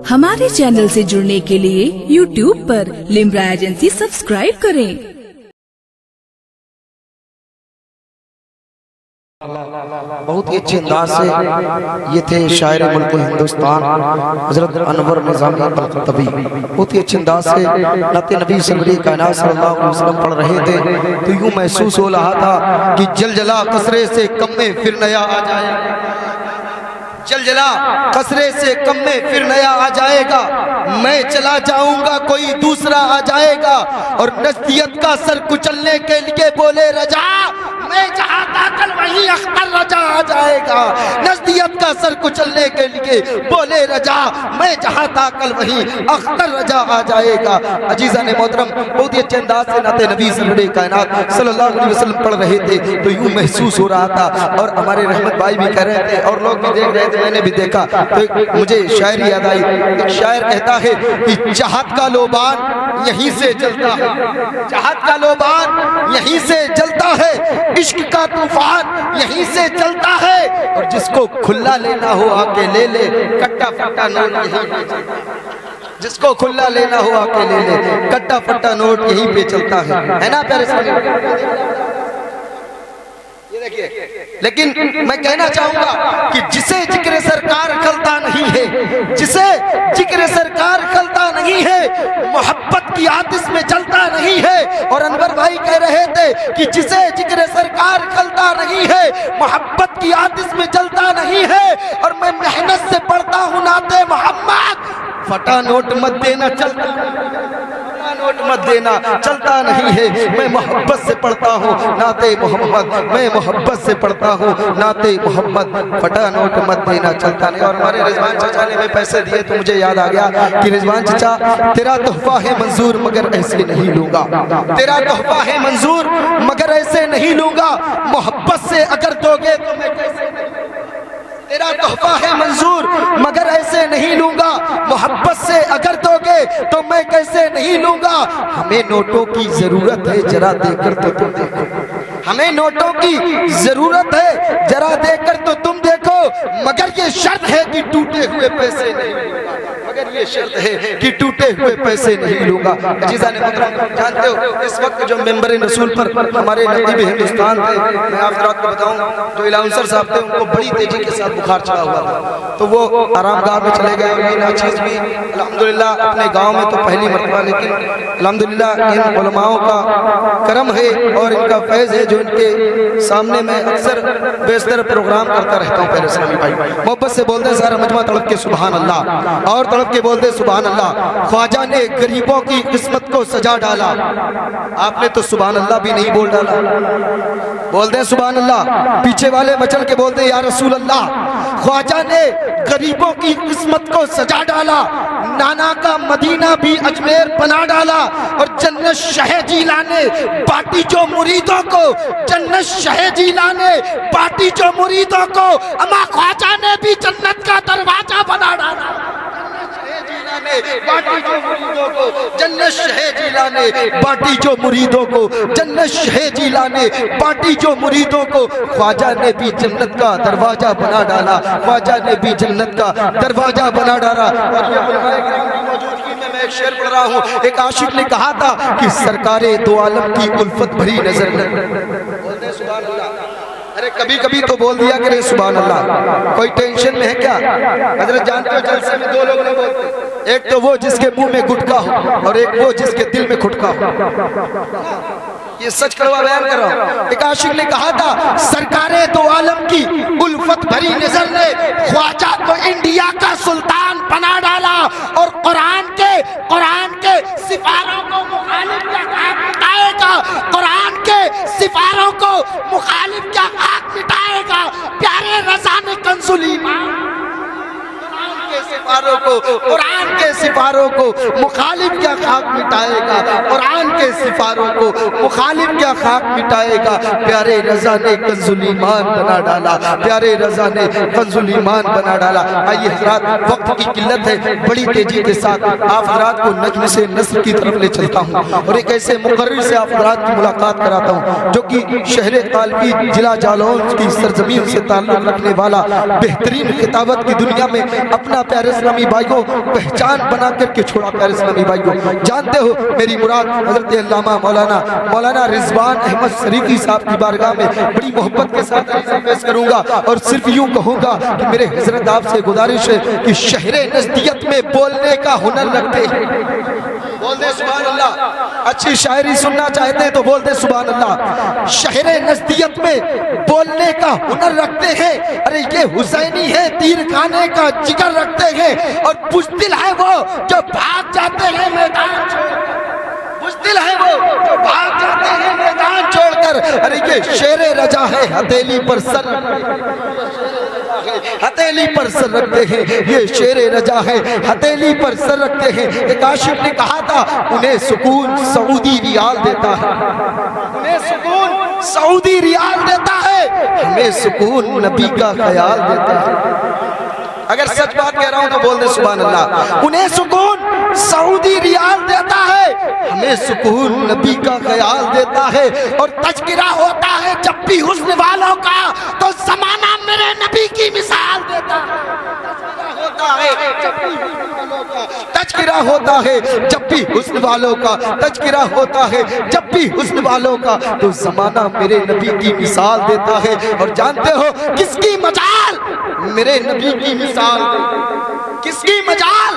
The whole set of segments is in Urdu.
ہمارے چینل سے جڑنے کے لیے YouTube پر لمبرا ایجنسی سبسکرائب کریں۔ بہت ہی اچھے انداز سے یہ تھے شاعر ملک ہندوستان حضرت انور نظامی القرطبی، بہت ہی اچھے انداز سے نعت نبی سرور کائنات صلی اللہ علیہ وسلم پڑھ رہے تھے تو یوں محسوس ہو رہا تھا کہ جلجلہ کثرے سے کم میں پھر نیا آ جائے گا، جلجلہ کثرے سے کم میں پھر نیا آ جائے گا، میں چلا جاؤں گا کوئی دوسرا آ جائے گا، اور نزدیت کا سر کچلنے کے لیے بولے رجا، میں جہاں تھا کل وہیں اختر رجا آ جائے گا، نزدیت کا سر کچلنے کے لیے بولے رجا، میں جہاں تھا کل وہیں اختر رجا آ جائے گا۔ عزیزان محترم، بہت ہی اچھے انداز سے نعت نبی سرور کائنات صلی اللہ علیہ وسلم پڑھ رہے تھے تو یوں محسوس ہو رہا تھا، اور ہمارے رحمت بھائی بھی کہہ رہے تھے اور لوگ بھی دیکھ رہے تھے، میں نے بھی دیکھا تو مجھے شاعری یاد آئی۔ ایک شاعر کہتا ہے کہ چاہت کا لوبان یہیں سے جلتا ہے، چاہت کا لوبان یہیں سے جلتا ہے، عشق کا طوفان یہیں سے چلتا ہے، اور جس کو کھلا لینا ہو آ کے لے لے، کٹا پھٹا نوٹ یہیں پہ چلتا ہے، جس کو کھلا لینا ہو آ کے لے لے، کٹا پھٹا نوٹ یہیں پہ چلتا ہے نا پیارے سامنے؟ لیکن میں کہنا چاہوں گا کہ جسے ذکر سرکار کھلتا نہیں ہے، جسے ذکر سرکار کھلتا نہیں ہے، محبت کی آتش میں جلتا نہیں ہے، اور انور بھائی کہہ رہے تھے کہ جسے ذکر سرکار کھلتا نہیں ہے، محبت کی آتش میں جلتا نہیں ہے، اور میں محنت سے پڑھتا ہوں نعت محمد، پھٹا نوٹ مت دینا چلتا نوٹ مت دینا چلتا نہیں ہے، میں محبت سے پڑھتا ہوں نعت محمد، میں محبت سے پڑھتا ہوں نعت محمد، پھٹا نوٹ مت دینا چلتا نہیں۔ اور ہمارے رضوان چچا نے ہمیں پیسے دیے تو مجھے یاد آ گیا کہ رضوان چچا تیرا تحفہ ہے منظور مگر ایسے نہیں لوں گا، تیرا تحفہ ہے منظور مگر ایسے نہیں لوں گا، محبت سے اگر دو گے تو میں کیسے نہیں، تیرا تحفہ ہے منظور مگر ایسے نہیں لوں گا، محبت سے اگر دو گے تو میں کیسے نہیں لوں گا، ہمیں نوٹوں کی ضرورت ہے ذرا دے کر تو تم دیکھو، ہمیں نوٹوں کی ضرورت ہے ذرا دے کر تو تم دیکھو، مگر یہ شرط ہے کہ ٹوٹے ہوئے پیسے نہیں لوں گا، مگر یہ شرط ہے کہ ٹوٹے ہوئے پیسے نہیں لوں گا۔ عزیزان محترم، جانتے ہو اس وقت جو ممبر رسول پر ہمارے نقیب ہندوستان تھے، میں آپ حضرات کو بتاؤں جو الاؤنسر صاحب تھے ان کو بڑی تیزی کے ساتھ بخار چڑھا ہوا تھا تو وہ آرام گاہ میں چلے گئے، اور یہ ناچیز بھی الحمدللہ اپنے گاؤں میں تو پہلی مرتبہ، لیکن الحمدللہ ان علماؤں کا کرم ہے اور ان کا فیض ہے جو ان کے سامنے میں اکثر بیشتر پروگرام کرتا رہتا ہوں۔ پہلے اسلامی بھائی محبت سے بولتے سارا مجمع تڑپ کے سبحان اللہ، اور تڑپ کے بولتے سبحان اللہ، خواجہ نے غریبوں کی قسمت کو سجا ڈالا، آپ نے تو سبحان اللہ بھی نہیں بول ڈالا، بولتے سبحان اللہ، پیچھے والے مچل کے بولتے یا رسول اللہ، خواجہ نے غریبوں کی قسمت کو سجا ڈالا، نانا کا مدینہ بھی اجمیر بنا ڈالا، اور جنت شہ جیلا نے باٹی جو مریدوں کو، جنت شہ جیلا نے باٹی جو مریدوں کو، اما خواجہ نے بھی جنت کا دروازہ بنا ڈالا، باٹی جو مریدوں کو، جنت شہ جیلا نے باٹی جو مریدوں کو، جنت شہ جیلا نے باٹی جو مریدوں کو، خواجہ نے بھی جنت کا دروازہ بنا ڈالا، خواجہ نے بھی جنت کا دروازہ بنا ڈالا۔ اور یہ علماء کرام کی موجودگی میں ایک شعر پڑھ رہا ہوں، ایک عاشق نے کہا تھا کہ سرکار دو عالم کی الفت بھری نظر نہ، بولتے ہیں سبحان اللہ، ارے کبھی کبھی تو بول دیا کرے سبحان اللہ، کوئی ٹینشن میں ہے کیا؟ حضرت جانتے ہو جلسے میں دو لوگ نے بولتے، ایک تو وہ جس کے منہ میں گٹکا ہو اور ایک وہ جس کے دل میں کھٹکا ہو، یہ سچ کڑوا بیان کر رہا ہوں۔ ایک عاشق نے کہا تھا سرکار دو عالم کی الفت بھری نظر نے خواجہ کو انڈیا کا سلطان بنا ڈالا، اور قرآن کے سفاروں کو مخالف کیا خاک مٹائے گا، قرآن کے سفاروں کو مخالف کیا خاک مٹائے گا، پیارے رضا نے کنزل ایمان سپاروں کو، قرآن کے سپاروں کو مخالف کیا خاک مٹائے گا، قرآن کے سپاروں کو مخالف کیا خاک مٹائے گا۔ پیارے رضا نے کنز الایمان بنا ڈالا، پیارے رضا نے کنز الایمان بنا ڈالا۔ آئیے حضرات، وقت کی قلت ہے، بڑی تیزی کے ساتھ آپ حضرات کو نجم سے نصر کی طرف لے چلتا ہوں اور ایک ایسے مقرر سے آپ حضرات کی ملاقات کراتا ہوں جو کہ شہر قالبی ضلع جالون کی سرزمین سے تعلق رکھنے والا، بہترین خطابت کی دنیا میں اپنا پیارے اسلامی بھائیوں پہچان بنا کر کے چھوڑا۔ پیارے اسلامی بھائیوں، جانتے ہو میری مراد حضرت علامہ مولانا رضوان احمد شریفی صاحب کی بارگاہ میں بڑی محبت کے ساتھ عرض پیش کروں گا اور صرف یوں کہوں گا کہ میرے حضرت آپ سے گزارش ہے کہ شہر نزدیت میں بولنے کا ہنر رکھتے ہیں۔ بول دے سبحان اللہ۔ اچھی شاعری سننا چاہتے ہیں تو بول دے سبحان اللہ۔ شہر نزدیت میں بولنے کا ہنر رکھتے ہیں۔ ارے یہ حسینی ہے، تیر کھانے کا جگر رکھتے ہیں، اور بزدل ہے وہ جو بھاگ جاتے ہیں میدان چھوڑ کر، بزدل ہے وہ جو بھاگ جاتے ہیں میدان چھوڑ کر۔ ارے یہ شیر رجا ہے، ہتھیلی پر سر ہتھیلی پر سر رکھتے ہیں، یہ شیر رجا ہے، ہتھیلی پر سر رکھتے ہیں۔ ایک عاشق نے کہا تھا انہیں سکون سعودی ریال دیتا ہے، انہیں سکون سعودی ریال دیتا ہے، ہمیں سکون نبی کا خیال دیتا ہے۔ اگر سچ بات کہہ رہا ہوں تو بول دے سبحان اللہ۔ انہیں سکون سعودی ریال دیتا ہے، ہمیں سکون نبی کا خیال دیتا ہے، اور تذکرہ ہوتا ہے جب بھی حسن والوں کا تو زمانہ میرے نبی کی مثال دیتا ہے۔ تذکرہ ہوتا ہے جب بھی حسن والوں کا، تذکرہ ہوتا ہے جب بھی حسن والوں کا تو زمانہ میرے نبی کی مثال دیتا ہے۔ اور جانتے ہو کس کی مجال؟ میرے نبی کی مثال دے، کس کی مجال؟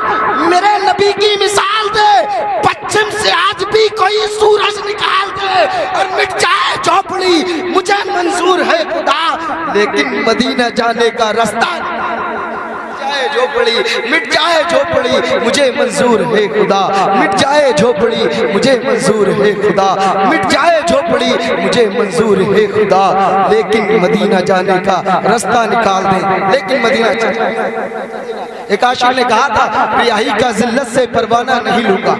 میرے نبی کی مثال دے۔ پچھم سے آج بھی کوئی سورج نکال دے اور مٹ جائے جھوپڑی، مجھے منظور ہے خدا، لیکن مدینہ جانے کا رستہ جھوپڑی، مٹ جائے جھوپڑی، مجھے منظور ہے خدا، مٹ جائے جھوپڑی، مجھے منظور ہے خدا، مٹ جائے جھوپڑی، مجھے منظور ہے خدا، لیکن مدینہ جانے کا رستہ نکال دیں، لیکن مدینہ ایک عاشق نے کہا تھا ریائی کا ذلت سے پروانہ نہیں لوں گا،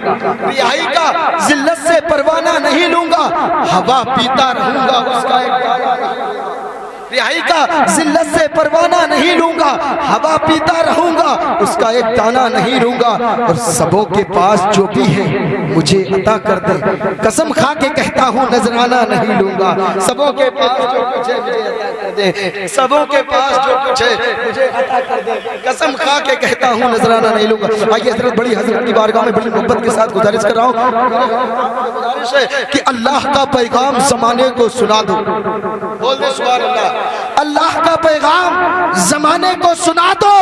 ریائی کا ذلت سے پروانہ نہیں لوں گا، ہوا پیتا رہوں گا اس کا ایک رہائی کا ذلت سے پروانہ نہیں لوں گا، ہوا پیتا رہوں گا اس کا ایک دانہ نہیں لوں گا، اور سبوں کے پاس جو بھی ہے مجھے عطا کر دے، قسم کھا کے کہتا ہوں نذرانہ نہیں لوں گا، سبوں کے پاس جو کچھ ہے مجھے عطا کر دے، سبوں کے پاس جو کچھ ہے مجھے عطا کر دے، قسم کھا کے کہتا ہوں نذرانہ نہیں لوں گا۔ آئیے حضرت بڑی حضرت کی بارگاہ میں بڑی محبت کے ساتھ گزارش کر رہا ہوں کہ اللہ کا پیغام زمانے کو سنا دو، بول دے سبحان اللہ۔ اللہ کا پیغام زمانے کو سنا دو،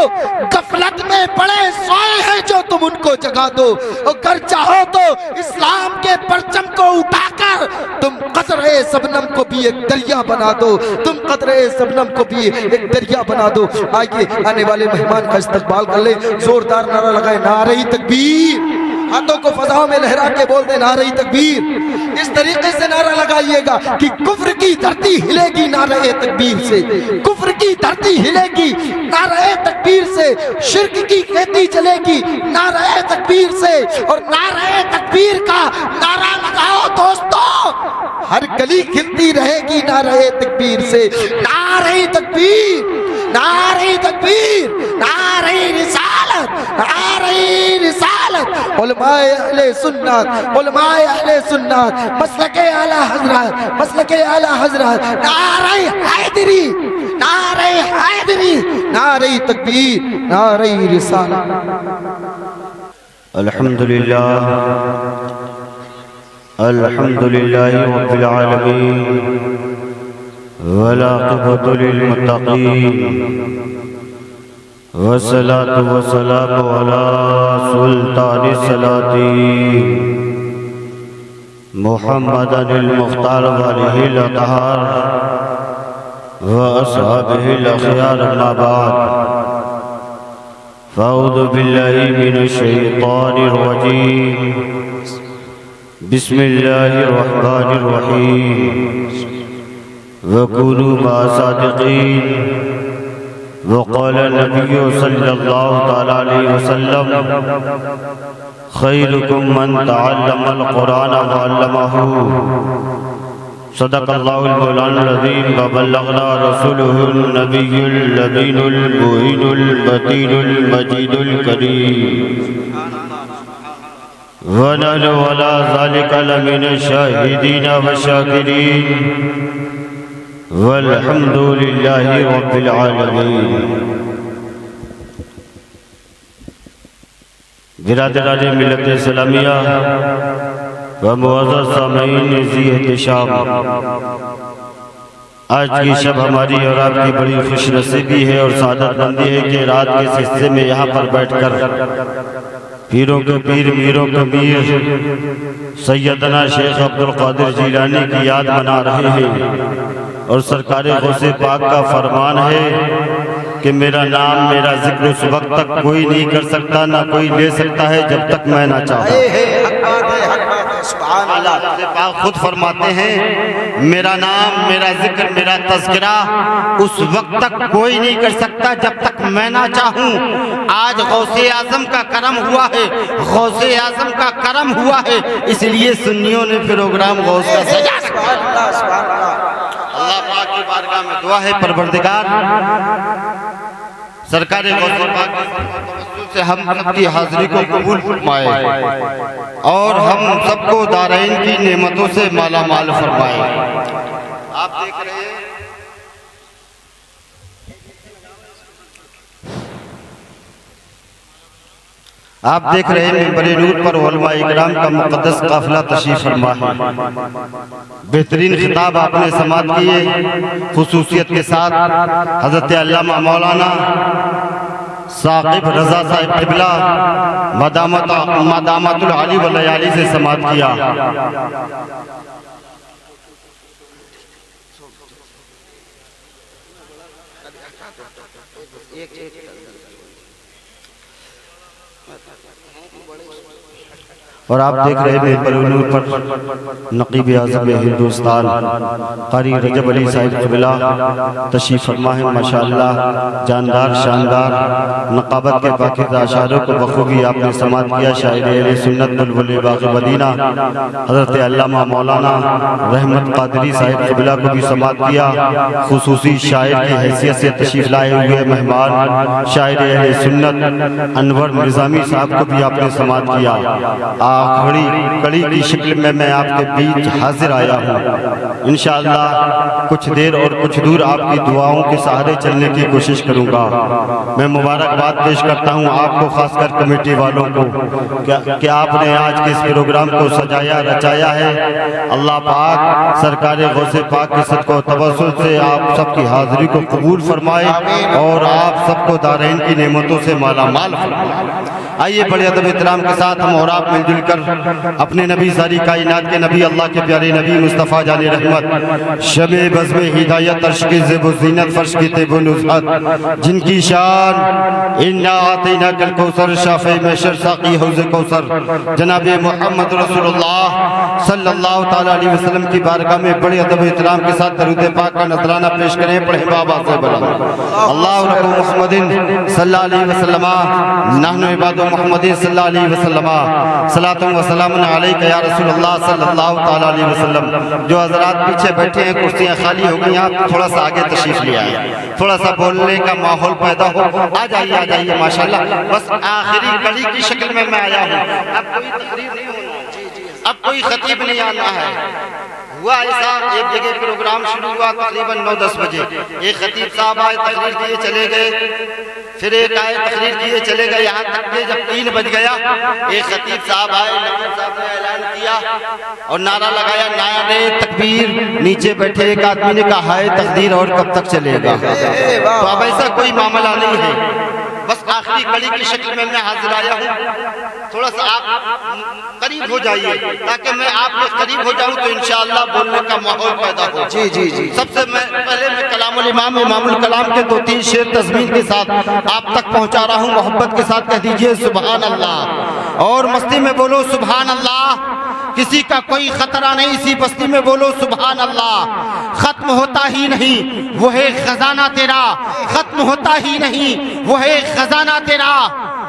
غفلت میں پڑے سوئے ہیں جو تم ان کو جگا دو، اگر چاہو تو اسلام کے پرچم کو اٹھا کر تم قطرے شبنم کو بھی ایک دریا بنا دو، تم قطرے شبنم کو بھی ایک دریا بنا دو۔ آئیے آنے والے مہمان کا استقبال کر لیں، زوردار نعرہ لگائے نعرہ تکبیر، ہاتھوں کو فضاؤں میں لہرا کے بول دیں نعرہ تکبیر۔ اس طریقے سے نعرہ لگائیے گا کہ کفر کی دھرتی ہلے گی نعرہ تکبیر سے، کفر کی دھرتی ہلے گی نعرہ تکبیر سے، شرک کی کھیتی چلے گی نعرہ تکبیر سے، اور نعرہ تکبیر کا نعرہ لگاؤ دوستو، ہر گلی کھلتی رہے گی نعرہ تکبیر سے۔ نعرہ تکبیر، نعرہ تکبیر، نعرہ رسالت، نعرہ رسالت، علماء اہل سنت، علماء اہل سنت، مسلک اعلی حضرت، مسلک اعلی حضرت، نعرہ حیدری، نعرہ حیدری، نعرہ تکبیر، نعرہ رسالت۔ الحمدللہ الحمدللہ رب العالمین والعاقبۃ للمتقین والصلاة والسلام علی سلطان السلاطین محمد المختار وآلہ الاطہار واصحابہ الاخیار، اما بعد فاعوذ باللہ من الشیطان الرجیم، بسم اللہ الرحمن الرحیم، وَكُونُوا مَعَ صَادِقِينَ وقال النبي صلى الله تعالى عليه وسلم خيركم من تعلم القرآن وعلمه صدق الله المولان العظيم وبلغنا رسوله النبي اللبين المبين المتين المجيد الكريم ونحن على ذلك لمن الشاهدين والشاكرين والحمد لله رب العالمين. برادران ملت اسلامیہ و معزز سامعین ذی احتشام، آج کی شب ہماری اور آپ کی بڑی خوش نصیبی ہے اور سعادت مندی ہے کہ رات کے اس حصے میں یہاں پر بیٹھ کر پیروں کے پیر میروں کے میر سیدنا شیخ عبدالقادر جیلانی کی یاد منا رہے ہیں. اور سرکار غوث پاک کا فرمان ہے کہ میرا نام میرا ذکر اس وقت تک کوئی نہیں کر سکتا، نہ کوئی لے سکتا ہے جب تک میں نہ چاہتا. اللہ پاک خود فرماتے ہیں میرا نام میرا ذکر میرا تذکرہ اس وقت تک کوئی نہیں کر سکتا جب تک میں نہ چاہوں. آج غوث اعظم کا کرم ہوا ہے، غوث اعظم کا کرم ہوا ہے، اس لیے سنیوں نے پروگرام غوث کا سجا. اللہ پاک کی بارگاہ میں دعا ہے پروردگار سرکار غوث پاک سے ہم سب کی حاضری کو قبول فرمائے اور ہم سب کو دارین کی نعمتوں سے مالا مال فرمائے. آپ دیکھ رہے ہیں منبر نور پر علماء اکرام کا مقدس قافلہ تشریف فرما ہے. بہترین خطاب آپ نے سماعت کیے خصوصیت کے ساتھ حضرت علامہ مولانا ثاقب رضا صاحب قبلہ مدامت العالی واللیالی سے سماعت کیا. اور آپ دیکھ رہے ہیں منبر نور پر نقیب اعظم ہندوستان قاری رجب علی صاحب قبلہ تشریف فرما ہے. ماشاءاللہ جاندار شاندار نقابت کے پاکیزہ اشعاروں کو بخوبی آپ نے سماعت کیا. شاعر اہل سنت بلبل باغ مدینہ حضرت علامہ مولانا رحمت قادری صاحب قبلہ کو بھی سماعت کیا. خصوصی شاعر کی حیثیت سے تشریف لائے ہوئے مہمان شاعر اہل سنت انور نظامی صاحب کو بھی آپ نے سماعت کیا. آخری کڑی کی شکل میں آپ کے بیچ حاضر آیا ہوں. انشاءاللہ کچھ دیر اور کچھ دور آپ کی دعاؤں کے سہارے چلنے کی کوشش کروں گا. میں مبارکباد پیش کرتا ہوں آپ کو، خاص کر کمیٹی والوں کو کہ آپ نے آج کے اس پروگرام کو سجایا رچایا ہے. اللہ پاک سرکار غوث پاک کے صدقہ و توسل سے آپ سب کی حاضری کو قبول فرمائے اور آپ سب کو دارین کی نعمتوں سے مالا مال فرمائے. آئیے بڑے ادب احترام کے ساتھ ہم اور آپ مل جل کر اپنے نبی ساری کائنات کے نبی اللہ کے پیارے نبی مصطفیٰ جان رحمت شمع بزم ہدایت عرش کی زیب و زینت فرش کی طیب و نزہت جن کی شان انا آتیناک الکوثر شافع محشر ساقی حوض کوثر جناب محمد رسول اللہ صلی اللہ تعالیٰ علیہ وسلم کی بارگاہ میں بڑے ادب احترام کے ساتھ درود پاک کا نذرانہ پیش کریں. پڑھیں بابا سے بلند اللہ رب محمد صلی اللہ علیہ وسلم نحن عباد محمد صلی اللہ علیہ وسلم صلاۃ و سلام علیک یا رسول اللہ صلی اللہ تعالیٰ علیہ وسلم. جو حضرات پیچھے بیٹھے ہیں کرسیاں خالی ہو گئی، آپ تھوڑا سا آگے تشریف لے آئے، تھوڑا سا بولنے کا ماحول پیدا ہو. آ جائیے ماشاءاللہ. بس آخری کڑی کی شکل میں آیا ہوں. اب کوئی تقریر نہیں ہونا، اب کوئی خطیب نہیں آنا ہے. ہوا ایسا ایک جگہ پروگرام شروع ہوا تقریباً 9-10 بجے، ایک خطیب صاحب آئے تقریر دیے چلے گئے، پھر ایک آئے تقریر دیے چلے گئے. یہاں تک کہ جب 3 بج گیا ایک خطیب صاحب آئے، نقیب صاحب نے اعلان کیا اور نعرہ لگایا نعرہ تکبیر. نیچے بیٹھے ایک آدمی نے کہا ہائے تقدیر اور کب تک چلے گا. تو اب ایسا کوئی معاملہ نہیں ہے. بس آخری کڑی کی شکل میں حاضر آیا ہوں. تھوڑا سا آپ قریب ہو جائیے تاکہ میں آپ کے قریب ہو جاؤں تو انشاءاللہ بولنے کا ماحول پیدا ہو. جی سب سے پہلے میں کلام الامام امام الکلام کے 2-3 شعر تضمین کے ساتھ آپ تک پہنچا رہا ہوں. محبت کے ساتھ کہہ دیجئے سبحان اللہ اور مستی میں بولو سبحان اللہ. کسی کا کوئی خطرہ نہیں، اسی بستی میں بولو سبحان اللہ۔ ختم ہوتا ہی نہیں وہ ہے خزانہ تیرا، ختم ہوتا ہی نہیں وہ ہے خزانہ تیرا،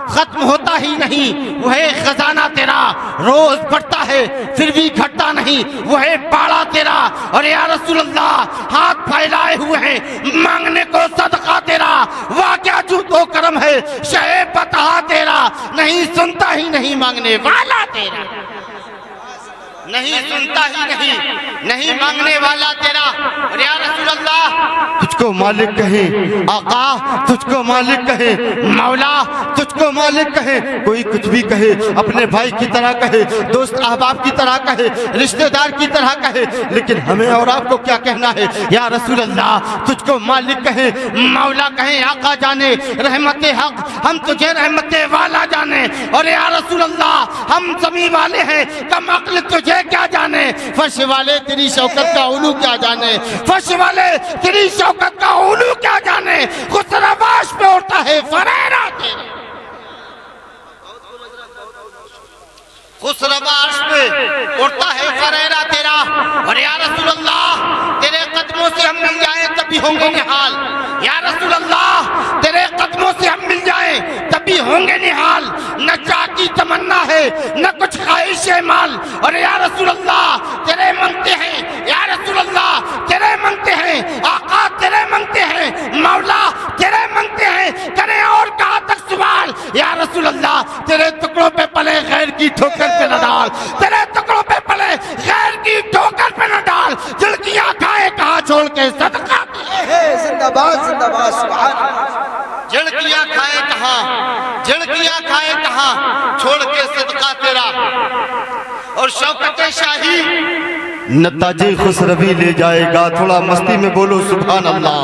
ختم ہوتا ہی نہیں وہ ہے خزانہ تیرا، روز بڑھتا ہے پھر بھی گھٹتا نہیں وہ ہے باڑا تیرا۔ اور یا رسول اللہ ہاتھ پھیلائے ہوئے ہیں مانگنے کو صدقہ تیرا، واقعہ جود و کرم ہے شہ بتا تیرا، نہیں سنتا ہی نہیں مانگنے والا تیرا، نہیں سنتا ہی نہیں مانگنے والا تیرا۔ اور یا رسول اللہ تجھ کو مالک کہیں، آقا تجھ کو مالک کہیں، مولا تجھ کو مالک کہیں، کوئی کچھ بھی کہے، اپنے بھائی کی طرح کہے، دوست احباب کی طرح کہے، رشتہ دار کی طرح کہے، لیکن ہمیں اور آپ کو کیا کہنا ہے؟ یا رسول اللہ تجھ کو مالک کہیں، مولا کہیں، آقا جانے رحمت حق ہم تجھے رحمت والا جانے۔ اور یا رسول اللہ ہم زمین والے ہیں کم عقل تجھے کیا جانے، فرش والے تیری شوکت کا علو کیا جانے، فرش والے تیری شوکت کا علو کیا جانے، خسرواش پہ اڑتا ہے فریرہ تیرا، خسرواش پہ اڑتا ہے فریرہ تیرا۔ اور یا رسول اللہ تیرے قدموں سے ہم مل جائیں تبھی ہوں گے نحال، یا رسول اللہ تیرے قدموں سے ہم مل جائیں تبھی ہوں گے نحال، نہ چاہ کی تمنا ہے نہ کچھ خواہش مال۔ اور یا رسول اللہ تیرے منگتے ہیں، یا رسول اللہ تیرے منگتے ہیں، آقا تیرے منگتے ہیں، مولا تیرے منگتے ہیں، کریں اور کہاں تک سوال۔ یا رسول اللہ تیرے ٹکڑوں پہ پلے غیر کی ٹھوکر پہ نہ ڈال، تیرے ٹکڑوں پہ پلے غیر کی ٹھوکر پہ نہ ڈال، جھڑکیاں کھائے کہاں چھوڑ کے صدقہ زندہ باد زندہ باد سبحان اللہ۔ جھڑکیاں کھائے کہاں، جھڑکیاں کھائے کہاں چھوڑ کے صدقہ تیرا۔ اور شوکت شاہی نتاج خسروی لے جائے گا، تھوڑا مستی میں بولو سبحان اللہ۔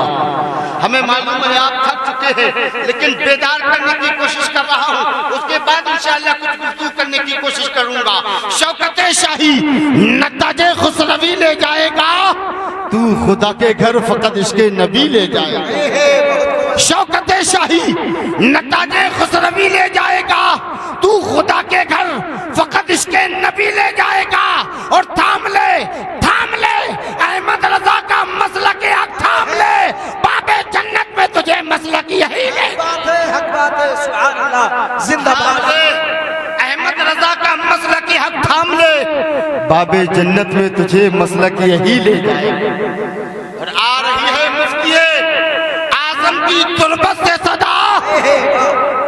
ہمیں معلوم ہے آپ تھک چکے ہیں لیکن بیدار کرنے کی کوشش کر رہا ہوں، اس کے بعد انشاءاللہ کچھ گفتگو کرنے کی کوشش کروں گا۔ شوکت شاہی نتاج خسروی لے جائے گا، تو خدا کے گھر فقط عشق نبی لے جائے گا۔ شوکت شاہی نتاج خسروی لے جائے گا، تو خدا کے گھر فقط عشق نبی لے جائے گا۔ اور تھام لے احمد رضا کا مسلک حق تھام لے، باب جنت میں تجھے مسلک یہی لے بات ہے، حق بات ہے سبحان اللہ زندہ باد۔ احمد رضا کا مسلک حق تھام لے، باب جنت میں تجھے مسلک یہی لے جائے گا۔ اور آ رہی ہے مفتی اعظم کی تربت سے صدا،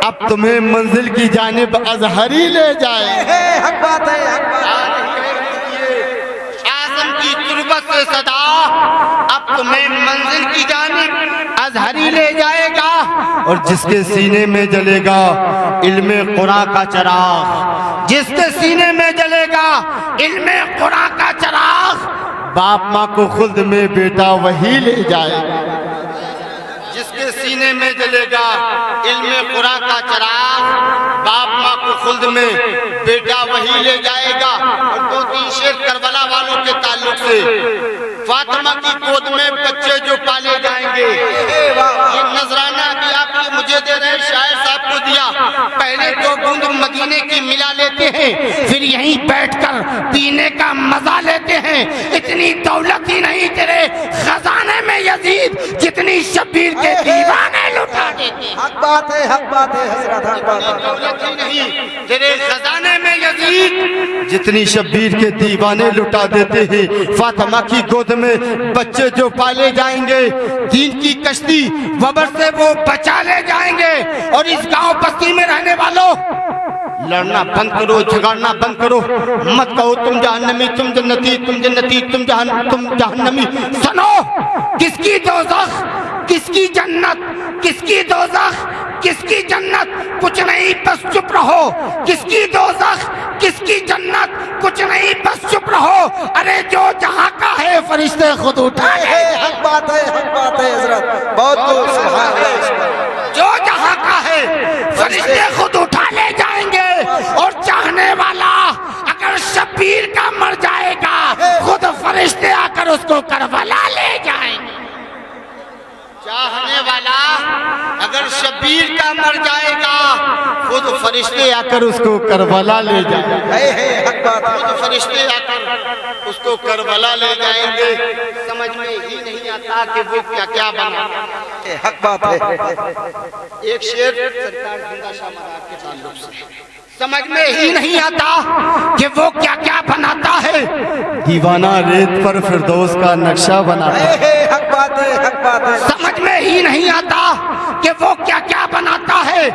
اب تمہیں منزل کی جانب ازہری لے جائے۔ حق بات ہے، حق بات ہے۔ اعظم کی تربت سے صدا، اب تمہیں منزل کی جانب ازہری لے جائے گا۔ اور جس کے سینے میں جلے گا علم قرآن کا چراغ، جس کے سینے میں جلے گا علم قرآن کا چراغ، باپ ماں کو خلد میں بیٹا وہی لے جائے گا۔ جس کے سینے میں جلے گا علم قرآن کا چراغ، باپ ماں کو خلد میں بیٹا وہی لے جائے گا۔ اور دو تین شعر کربلا والوں کے تعلق سے، فاطمہ کی گود میں بچے جو پالے جائیں گے، یہ نذرانہ بھی آپ نے مجھے دے رہے شاعر صاحب کو دیا، پہلے دو بوند مدینے کی ملا لیتے ہیں پھر یہیں بیٹھ کر پینے کا مزہ لیتے ہیں، اتنی دولت ہی نہیں تیرے خزانے میں یزید جتنی شبیر کے دیوانے لٹا دیتے ہیں۔ حق بات ہے، حق بات ہے حضرت، حق بات ہے۔ دولت ہی نہیں تیرے خزانے میں یزید جتنی شبیر کے دیوانے لٹا دیتے ہیں۔ فاطمہ کی گود میں بچے جو پالے جائیں گے، دین کی کشتی وبر سے وہ بچا لے جائیں گے۔ اور اس گاؤں بستی میں رہنے والوں، لڑنا بند کرو، جھگڑنا بند کرو، مت کہو تم جہنمی، تم جنتی، تم جنتی، تم جہنمی۔ سنو کس کی دوزخ کس کی جنت، کس کی دوزخ کس کی جنت، کچھ نہیں بس چپ رہو، کس کی دوزخ کس کی جنت، کچھ نہیں بس چپ رہو، ارے جو جہاں کا ہے فرشتے خود اٹھا لے۔ حق بات ہے، حق بات ہے حضرت، بہت بہت سبحان اللہ۔ جو جہاں کا ہے فرشتے خود اٹھا لے جائیں گے۔ اور چاہنے والا اگر شبیر کا مر جائے گا، خود فرشتے آ کر اس کو کربلا لے جائیں گے۔ چاہنے والا اگر شبیر کا مر جائے گا، خود خود فرشتے آ کر اس کو کربلا لے جائیں گے، حق بات ہے، خود فرشتے آ کر اس کو کربلا لے جائیں گے، سمجھ میں ہی نہیں آتا کہ وہ کیا کیا بنا۔ حق بات ہے۔ ایک شعر سرکار زندہ شاہ مدار کے تعلق سے، سمجھ میں ہی نہیں آتا کہ وہ کیا کیا بناتا ہے، دیوانہ ریت پر فردوس کا نقشہ بناتا ہے، حق بات ہے، حق بات ہے۔ سمجھ میں ہی نہیں آتا کہ وہ کیا کیا بناتا ہے،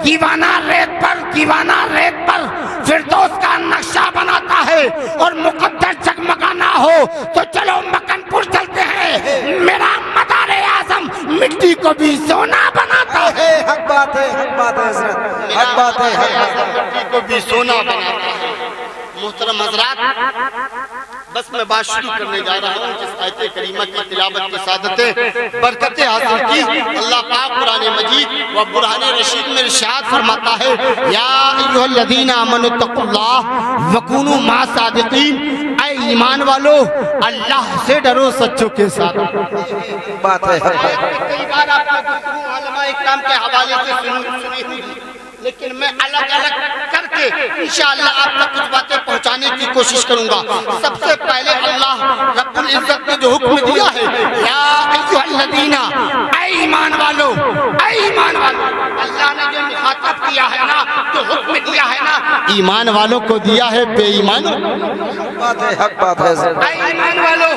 دیوانہ ریت پر فردوس کا نقشہ بناتا ہے، اور مقدس جگمگانا ہو تو چلو مکن پور چلتے ہیں، میرا مدار اعظم مٹی کو بھی سونا بناتا ہے، حق بات ہے، حق بات ہے حضرت، حق بات ہے، حق بات ہے۔ مٹی کو بھی سونا بناتا ہے۔ محترم حضرات، بس میں بات شروع کرنے جا رہا ہوں جس آیت کریمہ کی تلاوت کی سعادتیں برکتیں حاصل کی۔ اللہ پاک قرآن مجید و برہان رشید میں ارشاد فرماتا ہے، یا ایھا الذین آمنوا اتقوا اللہ وکونوا مع الصادقین، اے ایمان والو اللہ سے ڈرو سچوں کے ساتھ۔ بات ہے، حق بات ہے۔ کئی بار آپ نے گفتگو علماء اکرام کے حوالے سے سنی ہوئی، لیکن میں الگ الگ کر کے انشاءاللہ آپ تک کچھ باتیں پہنچانے کی کوشش کروں گا۔ سب سے پہلے اللہ رب العزت نے جو حکم دیا ہے، یا ایھا الذین، اے ایمان والو، اے ایمان والو، اللہ نے جو مخاطب کیا ہے نا، جو حکم دیا ہے نا، ایمان والوں کو دیا ہے بے ایمانوں، بات ہے، حق بات ہے حضرت۔ اے ایمان والو۔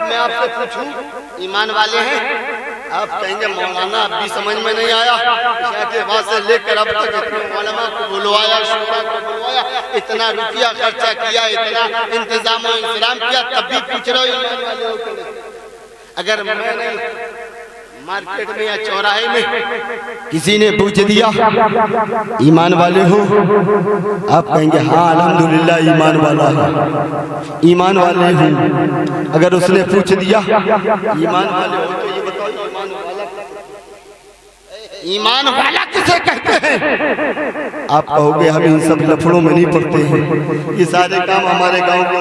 میں آپ سے پوچھوں ایمان والے ہیں؟ آپ کہیں گے مولانا اب بھی سمجھ میں نہیں آیا، شاید وہاں سے لے کر اب تک اتنے علماء کو بلوایا، شورا کو بلوایا، اتنا روپیہ خرچہ کیا، اتنا انتظام و انتظام کیا، تب بھی پوچھ رہا ہوں ایمان والے ہو کہ نہیں؟ اگر میں نہیں مارکیٹ میں یا چوراہے میں کسی نے پوچھ دیا ایمان والے ہو، آپ کہیں گے ہاں الحمدللہ ایمان والا ہے، ایمان والے ہوں۔ اگر اس نے پوچھ دیا ایمان والے ہو تو یہ بتاؤ ایمان والا کسے کہتے ہیں؟ آپ کہو گے ہم ان سب لفڑوں میں نہیں پڑھتے ہیں، یہ سارے کام ہمارے گاؤں کے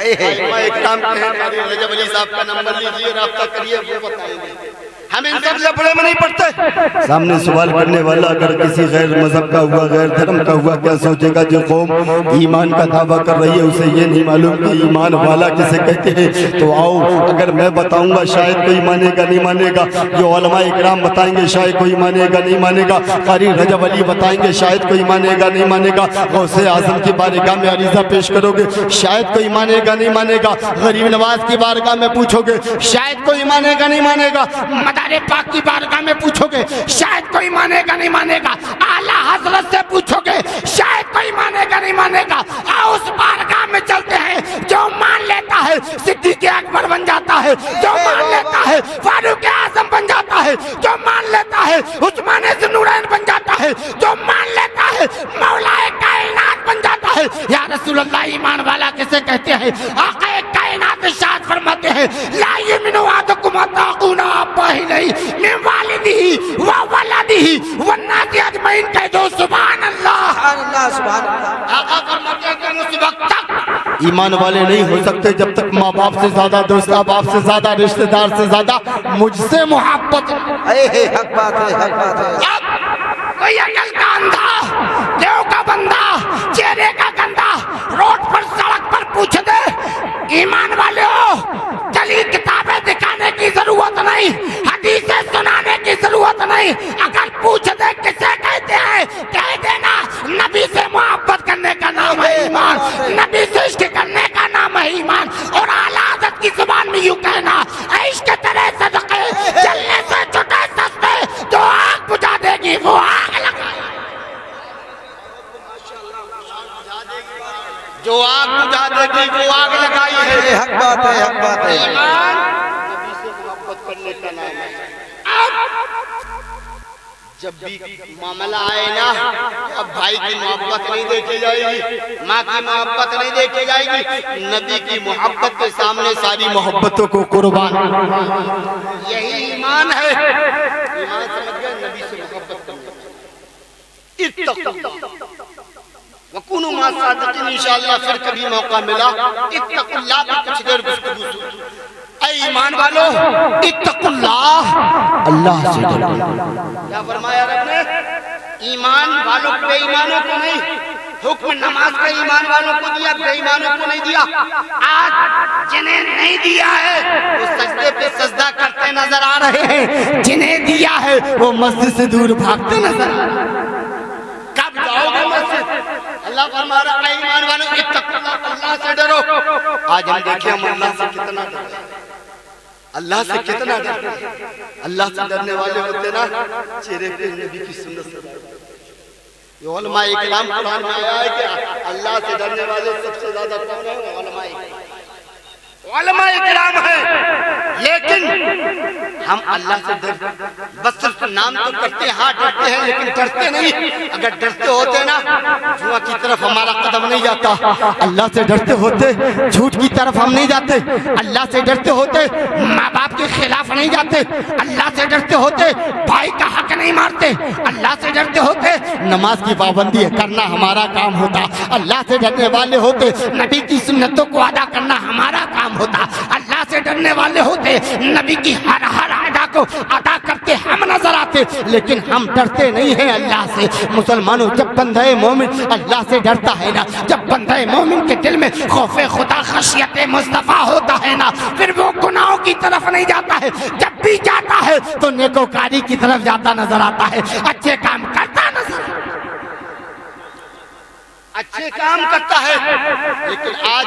علماء اکرام کے ہیں۔ قاری رجب علی صاحب کا نمبر لیجئے، رابطہ کریے، وہ بتائیں گے۔ ہم ان سب لفڑے میں نہیں پڑھتے۔ سامنے سوال کرنے والا اگر کسی غیر مذہب کا ہوا، غیر دھرم کا ہوا، کیا سوچے گا جو قوم ایمان کا دعویٰ کر رہی ہے اسے یہ نہیں معلوم کہ ایمان والا کسے کہتے ہیں؟ تو آؤ اگر میں بتاؤں گا شاید کوئی مانے گا نہیں مانے گا، جو علماء اکرام بتائیں گے شاید کوئی مانے گا نہیں مانے گا، قاری رجب علی بتائیں گے شاید کوئی مانے گا نہیں مانے گا، غوث اعظم کی بارگاہ میں عریضہ پیش کرو گے شاید کوئی مانے گا نہیں مانے گا، غریب نواز کی بارگاہ میں پوچھو گے شاید کوئی مانے گا نہیں مانے گا، مدار پاک کی بارگاہ میں پوچھو گے شاید کوئی مانے گا نہیں مانے گا، اعلیٰ حضرت سے پوچھو گے شاید کوئی مانے گا نہیں مانے گا۔ اس بارگاہ میں چلتے ہیں، جو مان لیتا ہے صدیق اکبر بن جاتا ہے، جو مان لیتا ہے فاروق اعظم بن جاتا ہے، جو مان لیتا ہے عثمان ذوالنورین بن جاتا ہے، جو مان لیتا ہے مولا کائنات بن جاتا ہے۔ یا رسول اللہ ایمان والا کسے کہتے ہیں؟ آقا کائنات ارشاد فرماتے ہیں، لا یؤمن احدکم حتی یکون ابا الیہ من والدہ و ولدہ والناس اجمعین، کہہ دو سبحان اللہ۔ سبحان اللہ، سبحان اللہ۔ آقا فرماتے ہیں کہ اس وقت تک ایمان والے نہیں ہو سکتے جب تک ماں باپ سے زیادہ، دوست احباب سے زیادہ، رشتہ دار سے زیادہ مجھ سے محبت۔ حق بات ہے، حق بات ہے۔ اب کوئی عقل کا اندھا، دیو کا بندہ، چہرے کا گندہ روڈ پر سڑک پر پوچھ دے ایمان والے ہو، چلی کتابیں دکھانے کی ضرورت نہیں، حدیثیں سنانے کی ضرورت نہیں، اگر پوچھ دے کسے کہتے ہیں کہہ دینا نبی سے محبت کرنے کا نام ہے ایمان، نبی سے عشق کرنے کا نام ہے ایمان، اور اعلیٰ حضرت کی زبان میں یوں کہنا، عشق تیرے صدقے چلنے سے چھٹے سستے، جو آگ بجھا دے گی وہ آگ لگائے، جو آگ بجھا دے گی وہ آگ لگائی ہے۔ حق بات ہے، حق بات ہے۔ ایمان نبی سے محبت کرنے کا نام ہے۔ جب بھی معاملہ آئے نا، اب بھائی کی محبت نہیں دیکھی جائے گی، ماں کی محبت نہیں دیکھی جائے گی، نبی کی محبت کے سامنے ساری محبتوں کو قربان۔ یہی ایمان ہے۔ ایمان سمجھ گئے، نبی سے محبت کرنا۔ اتقوا وَكُونُوا مَعَ الصَّادِقِينَ، انشاءاللہ پھر کبھی موقع ملا اتقوا اللہ پر کچھ دیر گفتگو سنو۔ اے ایمان والو اتقوا اللہ، اللہ سے ڈرو۔ کیا فرمایا رب نے؟ ایمان والوں بے ایمانوں کو نہیں، حکم نماز کا ایمان والوں کو دیا، بے ایمانوں کو نہیں دیا۔ آج جنہیں نہیں دیا ہے وہ سجدے پہ سجدہ کرتے نظر آ رہے ہیں، جنہیں دیا ہے وہ مسجد سے دور بھاگتے نظر آ رہے ہیں۔ کب جاؤ گے مسجد؟ اللہ فرما رہا ہے ایمان والوں اتقوا اللہ، اللہ سے ڈرو۔ آج ہم دیکھیں ہم اللہ سے کتنا ڈرتے ہیں، اللہ سے کتنا ڈرتے ہیں۔ اللہ سے ڈرنے والے ہوتے نا چہرے پہ نبی کی سنت سے ڈرتے۔ یہ علماء اکرام قرآن میں آیا ہے کہ اللہ سے ڈرنے والے سب سے زیادہ کون ہیں؟ علماء اکرام۔ علماء اکرام ہیں، لیکن ہم اللہ سے ڈرتے، بس صرف نام تو کرتے ہیں، ہاں ڈرتے ہیں لیکن ڈرتے نہیں۔ اگر ڈرتے ہوتے نا جوا کی طرف ہمارا قدم نہیں جاتا، اللہ سے ڈرتے ہوتے جھوٹ کی طرف ہم نہیں جاتے، اللہ سے ڈرتے ہوتے ماں باپ کے خلاف نہیں جاتے، اللہ سے ڈرتے ہوتے بھائی کا حق نہیں مارتے، اللہ سے ڈرتے ہوتے نماز کی پابندی کرنا ہمارا کام ہوتا، اللہ سے ڈرنے والے ہوتے نبی کی سنتوں کو ادا کرنا ہمارا کام ہوتا، اللہ سے ڈرنے والے ہوتے نبی کی ہر ادا کو ادا کرتے ہم نظر آتے، لیکن ہم ڈرتے نہیں ہیں اللہ سے۔ مسلمانوں جب بندہ مومن اللہ سے ڈرتا ہے نا، جب بندہ مومن کے دل میں خوف خدا خشیت مصطفیٰ ہوتا ہے نا، پھر وہ گناہوں کی طرف نہیں جاتا ہے، جب بھی جاتا ہے تو نیکوکاری کی طرف جاتا نظر آتا ہے، اچھے کام کرتا نظر آتا ہے، اچھے کام کرتا ہے۔ لیکن آج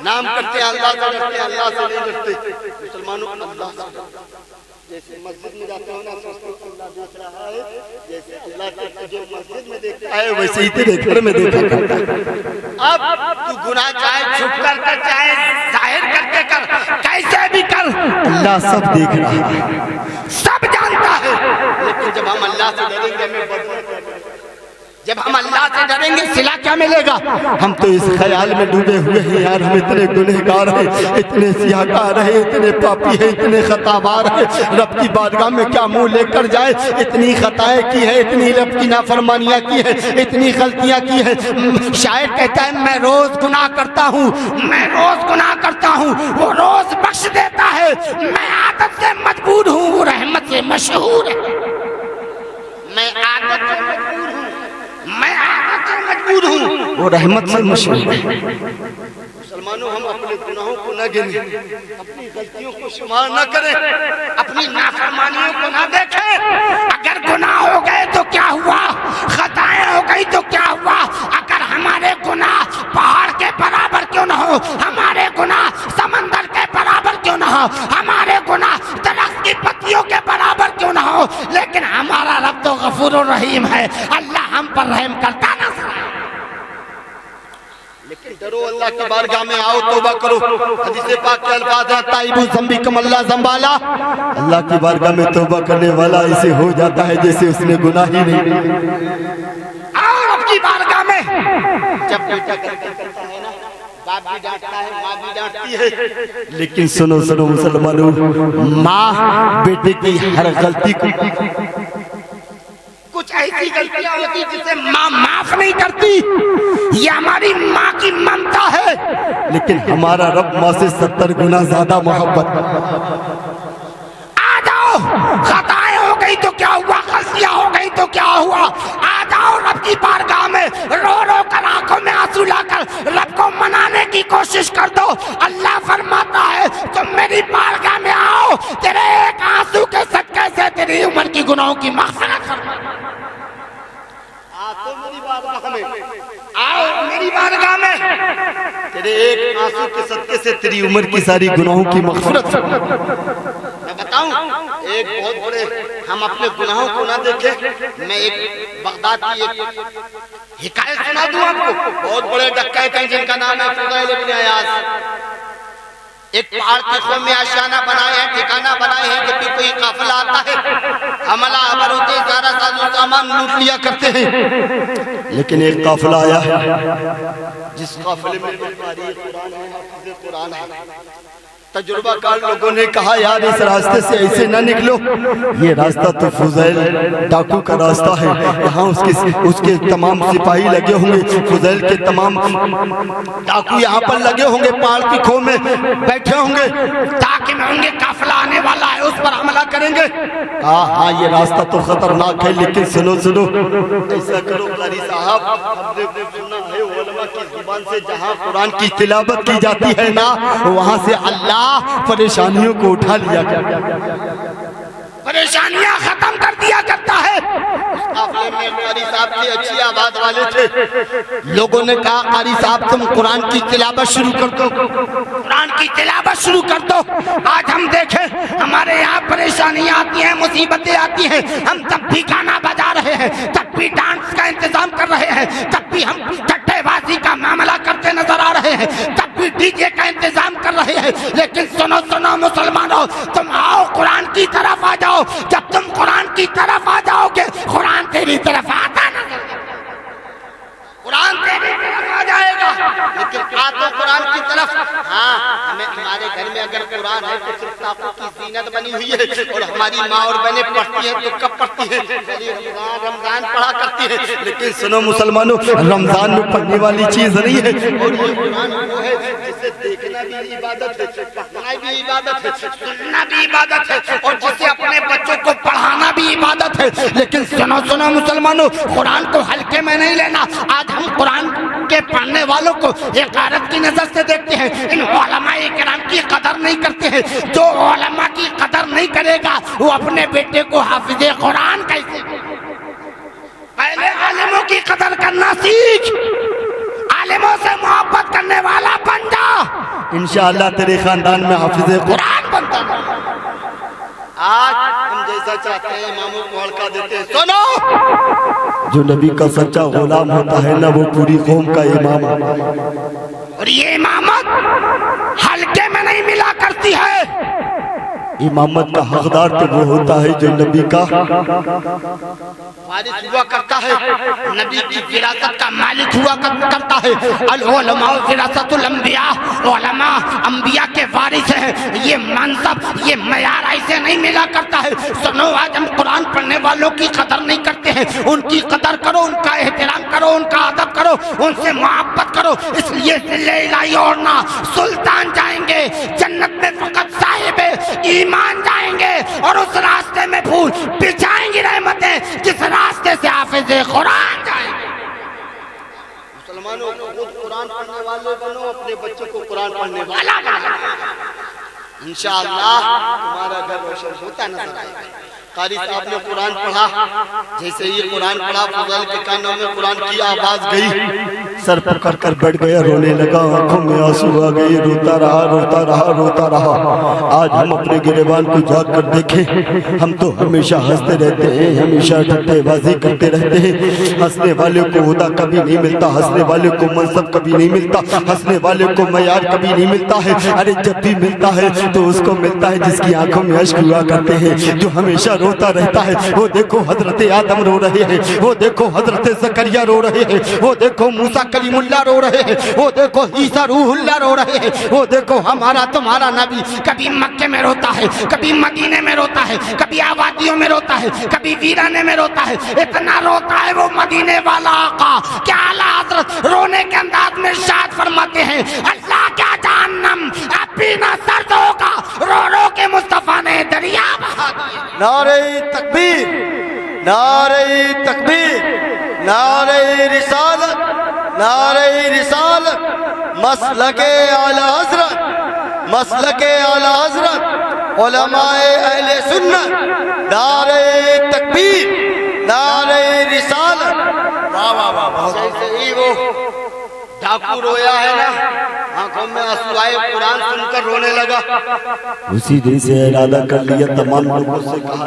نام کرتے ہیں اللہ سے ڈرتے ہیں، اللہ سے نہیں ڈرتے۔ مسلمانوں اللہ سے ڈرتے، جیسے مسجد میں جاتے ہو نا سوچتے ہو اللہ دیکھ رہا ہے، جیسے اللہ تجھے مسجد میں دیکھتا ہے ویسے ہی تیرے گھر میں دیکھا کرتا ہے۔ اب تو گناہ چاہے چھپ کر کر چاہے ظاہر کر کے کر، کیسے بھی کر، اللہ سب دیکھ رہا ہے، سب جانتا ہے۔ لیکن جب ہم اللہ سے ڈریں گے ہمیں جب ہم اللہ سے ڈریں گے صلہ کیا ملے گا؟ ہم تو اس خیال میں ڈوبے ہوئے ہیں یار ہم اتنے گنہگار ہیں، اتنے سیاہکار ہیں، اتنے پاپی ہیں، اتنے خطابار ہیں، رب کی بارگاہ میں کیا منہ لے کر جائے، اتنی خطائیں کی ہے، اتنی رب کی نافرمانیاں کی ہے، اتنی غلطیاں کی ہے۔ شاعر کہتا ہے میں روز گناہ کرتا ہوں، میں روز گناہ کرتا ہوں، وہ روز بخش دیتا ہے، میں عادت سے مجبور ہوں، وہ رحمت سے مشہور ہے۔ میں عادت سے مجبور ہوں، میں عادت سے مجبور ہوں، وہ رحمت سے مشہور ہے۔ مسلمانوں ہم اپنے گناہوں کو نہ گنیں، اپنی غلطیوں کو شمار نہ کریں، اپنی نافرمانیوں کو نہ دیکھیں۔ اگر گناہ ہو گئے تو کیا ہوا، خطائیں ہو گئی تو کیا ہوا، اگر ہمارے گناہ پہاڑ کے برابر کیوں نہ ہو، ہمارے گناہ سمندر کے برابر کیوں نہ ہو، ہمارے گناہ درخت کی پتیوں کے برابر کیوں نہ ہو، لیکن ہمارا رب تو غفور الرحیم ہے، اللہ ہم پر رحم کرتا نظر آئے۔ لیکن ڈرو اللہ کی بارگاہ میں آؤ توبہ کرو۔ حدیث پاک کے الفاظ ہیں تائبو ذنبکم اللہ ذنبالا، اللہ کی بارگاہ میں توبہ کرنے والا اسے ہو جاتا ہے جیسے اس نے گناہ ہی نہیں کیا۔ آؤ رب کی بارگاہ میں۔ جب بیٹا کرتا ہے نا باپ بھی ڈانٹتا ہے، ماں بھی ڈانٹتی ہے، لیکن سنو سنو مسلمانوں، ماں بیٹے کی ہر غلطی کو کچھ ایسی غلطیاں ہوتی جسے ماں معاف نہیں کرتی، یہ ہماری ماں کی ممتا ہے، لیکن ہمارا رب ماں سے 70 گنا زیادہ محبت۔ آ جاؤ، خطائیں ہو گئی تو کیا ہوا، غلطیاں ہو گئی تو کیا ہوا، آ جاؤ رب کی بارگاہ میں، رو رو کر آنکھوں میں آنسو لا کر رب کو منانے کی کوشش کر دو۔ اللہ فرماتا ہے تم میری بارگاہ میں آؤ، تیرے ایک آنسو کے صدقے سے تیری عمر کی گناہوں کی مغفرت فرما۔ آؤ میری بارگاہ میں، آؤ میری بارگاہ میں، تیرے ایک آنسو کے صدقے سے تیری عمر کی ساری گناہوں کی مغفرت۔ میں بتاؤں ایک بہت بڑے، ہم اپنے گناہوں کو نہ دیکھیں، میں ایک بغداد کی ایک حکایت سنا دوں آپ کو۔ بہت بڑے ڈکیت ہیں جن کا نام ہے فضیل بن عیاض، ایک پہاڑ کے خون میں آشیانہ بنائے ہیں، ٹھکانہ بنائے ہیں، جب بھی کوئی قافلہ آتا ہے حملہ آور ہوتے ہیں، سارا ساز و سامان لوٹ لیا کرتے ہیں۔ لیکن ایک قافلہ آیا ہے جس قافلے میں قاری قرآن ہے، حافظ قرآن ہے، تجربہ کار لوگوں نے کہا یار اس راستے سے ایسے نہ نکلو، یہ راستہ تو فضیل ڈاکو کا راستہ ہے، یہاں اس کے تمام سپاہی لگے ہوں گے، فضیل کے تمام ڈاکو یہاں پر لگے ہوں گے، پہاڑ کی کھو میں بیٹھے ہوں گے، تاکہ میں ہوں گے قافلہ آنے والا ہے اس پر حملہ کریں گے۔ ہاں یہ راستہ تو خطرناک ہے، لیکن سنو ایسا کرو قاری صاحب، ہم نے سنا ہے علماء کی زبان سے جہاں قرآن کی تلاوت کی جاتی ہے نا، وہاں سے اللہ پریشانیوں کو اٹھا لیا پریشانیاں ختم کر دیا کرتا ہے۔ اس قافلے میں قاری صاحب کی اچھی آواز والے تھے، لوگوں نے کہا قاری صاحب تم قرآن کی تلاوت شروع کر دو، قرآن کی تلاوت شروع کر دو۔ آج ہم دیکھیں ہمارے یہاں پریشانیاں آتی ہیں، مصیبتیں آتی ہیں، ہم تب بھی گانا بجا رہے ہیں، تب بھی ڈانس کا انتظام کر رہے ہیں، تب بھی ہم ٹھٹے بازی کا معاملہ کرتے نظر آ رہے ہیں، تب بھی ڈی جے کا انتظام کر رہے ہیں۔ لیکن سنو مسلمانوں، تم آؤ قرآن کی طرف آ جاؤ۔ جب تم قرآن کی طرف آ جاؤ گے قرآن تیری طرف آتا نظر قرآن تیری طرف آ جائے گا۔ لیکن آ تو قرآن کی طرف، ہاں ہمارے گھر میں اگر قرآن ہے تو صرف طاقت کی زینت بنی ہوئی ہے، اور ہماری ماں اور بہنیں پڑھتی ہیں تو کب پڑھتی ہیں؟ رمضان پڑھا کرتی ہیں، لیکن سنو مسلمانوں، رمضان میں پڑھنے والی چیز نہیں ہے، اور یہ قرآن وہ ہے جسے دیکھنا بھی عبادت ہے، پڑھنا بھی عبادت ہے، سننا بھی عبادت ہے، اور جسے اپنے بچوں کو پڑھانا بھی عبادت ہے۔ لیکن سنو مسلمانوں، قرآن کو ہلکے میں نہیں لینا۔ آج ہم قرآن کے پڑھنے والوں کو حقارت کی نظر سے دیکھتے ہیں، ان علماء کرام کی قدر نہیں کرتے ہیں۔ جو علماء کی قدر نہیں کرے گا وہ اپنے بیٹے کو حافظ قرآن کیسے؟ پہلے عالموں کی قدر کرنا سیکھ، عالموں سے محبت کرنے والا بن جا، انشاءاللہ تیرے خاندان میں حافظ قرآن بنتا ہے۔ آج ہم جیسا چاہتے ہیں اماموں کو ہلکا دیتے ہیں۔ سنو، جو نبی کا سچا غلام ہوتا ہے نا وہ پوری قوم کا امام ہے، اور یہ امامت ہلکے میں نہیں ملا کرتی ہے۔ امامت کا حقدار تو وہ ہوتا ہے جو نبی کا وارث ہوا کرتا ہے، نبی کی وراثت کا مالک ہوا کرتا ہے۔ العلماء وراثت الانبیاء، علماء انبیاء کے وارث ہیں۔ یہ منصب، یہ معیار ایسے نہیں ملا کرتا ہے۔ سنو، آج ہم قرآن پڑھنے والوں کی قدر نہیں کرتے ہیں۔ ان کی قدر کرو، ان کا احترام کرو، ان کا ادب کرو، ان سے محبت کرو۔ اس لیے ذل الہی اور نہ سلطان جائیں گے جنت میں، فقط صاحب ایمان جائیں گے، اور اس راستے میں پھول بچھائیں گی رحمتیں جس راستے سے حافظ قرآن جائیں گے۔ مسلمانوں کو خود قرآن پڑھنے والے بنو، اپنے بچوں کو قرآن پڑھنے والا انشاءاللہ تمہارا گھر روشن ہوتا نظر آئے گا۔ قاری صاحب نے قرآن پڑھا، جیسے یہ قرآن پڑھا فضل کے کانوں میں قرآن کی آواز گئی، سر پکڑ کر بیٹھ گیا، رونے لگا، آنکھوں میں آنسو آ گئے، روتا رہا۔ آج ہم اپنے گریبان کو جاگ کر دیکھیں، ہم تو ہمیشہ ہنستے رہتے ہیں، ہمیشہ ٹھٹے بازی کرتے رہتے ہیں۔ ہنسنے والے کو خدا کبھی نہیں ملتا، ہنسنے والے کو منصب کبھی نہیں ملتا، ہنسنے والے کو معیار کبھی نہیں ملتا ہے۔ ارے جب بھی ملتا ہے تو اس کو ملتا ہے جس کی آنکھوں میں اشک ہوا کرتے ہیں، جو ہمیشہ روتا رہتا ہے۔ وہ دیکھو حضرت آدم رو رہے ہیں، وہ دیکھو حضرت زکریا رو رہے ہیں، وہ دیکھو موسیٰ کلیم اللہ رو رہے ہیں، وہ دیکھو عیسیٰ روح اللہ رو رہے ہیں، وہ دیکھو ہمارا تمہارا نبی کبھی مکے میں روتا ہے، کبھی مدینے میں روتا ہے، کبھی آبادیوں میں روتا ہے، کبھی ویرانے میں روتا ہے۔ اتنا روتا ہے وہ مدینے والا آقا کہ اعلیٰ حضرت رونے کے انداز میں ارشاد فرماتے ہیں، اللہ کیا جہنم اب بھی نہ سرد ہوگا، رو رو کے مصطفیٰ نے دریا بہا دیا۔ نعرہ تکبیر، نعرہ تکبیر، نعرہ رسالت، نعرہ رسالت، مسلک اعلی حضرت، مسلک اعلی حضرت، علماء اہل سنت، نعرہ تکبیر، نعرہ رسالت۔ واہ واہ واہ، صحیح وہ ڈاکو رویا ہے نا، آنکھوں میں آنسو آئے، قرآن سن کر رونے لگا۔ اسی دن سے ارادہ کر لیا، تمام لوگوں سے کہا،